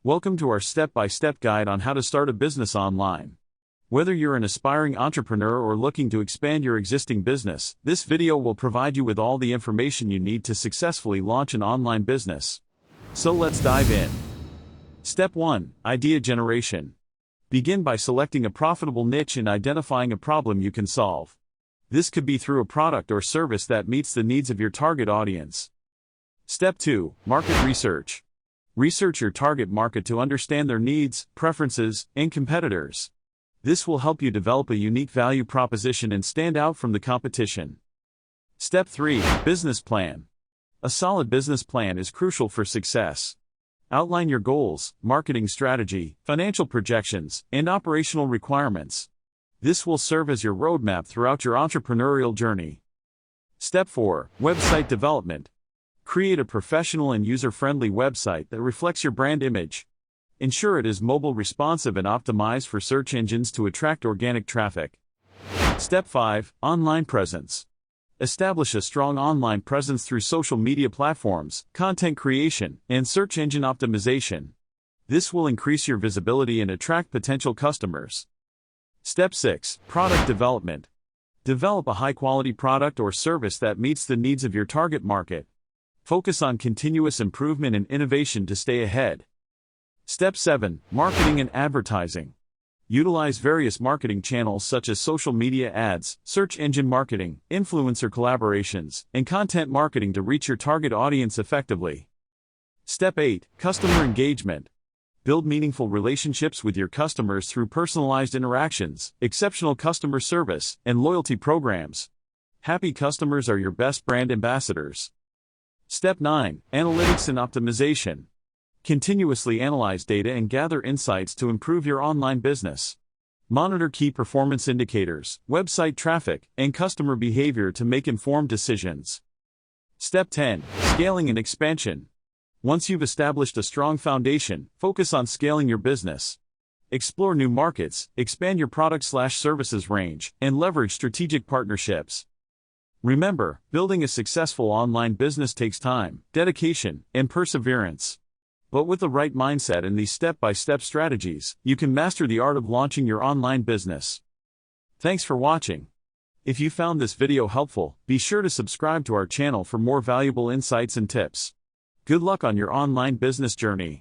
Welcome to our step-by-step guide on how to start a business online. Whether you're an aspiring entrepreneur or looking to expand your existing business, this video will provide you with all the information you need to successfully launch an online business. So let's dive in. Step 1. Idea generation. Begin by selecting a profitable niche and identifying a problem you can solve. This could be through a product or service that meets the needs of your target audience. Step 2. Market research. Research your target market to understand their needs, preferences, and competitors. This will help you develop a unique value proposition and stand out from the competition. Step 3. Business plan. A solid business plan is crucial for success. Outline your goals, marketing strategy, financial projections, and operational requirements. This will serve as your roadmap throughout your entrepreneurial journey. Step 4. Website development. Create a professional and user-friendly website that reflects your brand image. Ensure it is mobile responsive and optimized for search engines to attract organic traffic. Step 5. Online presence. Establish a strong online presence through social media platforms, content creation, and search engine optimization. This will increase your visibility and attract potential customers. Step 6. Product development. Develop a high-quality product or service that meets the needs of your target market. Focus on continuous improvement and innovation to stay ahead. Step 7. Marketing and advertising. Utilize various marketing channels such as social media ads, search engine marketing, influencer collaborations, and content marketing to reach your target audience effectively. Step 8. Customer engagement. Build meaningful relationships with your customers through personalized interactions, exceptional customer service, and loyalty programs. Happy customers are your best brand ambassadors. Step 9. Analytics and optimization. Continuously analyze data and gather insights to improve your online business. Monitor key performance indicators, website traffic, and customer behavior to make informed decisions. Step 10. Scaling and expansion. Once you've established a strong foundation, focus on scaling your business. Explore new markets, expand your product/services range, and leverage strategic partnerships. Remember, building a successful online business takes time, dedication, and perseverance. But with the right mindset and these step-by-step strategies, you can master the art of launching your online business. Thanks for watching. If you found this video helpful, be sure to subscribe to our channel for more valuable insights and tips. Good luck on your online business journey.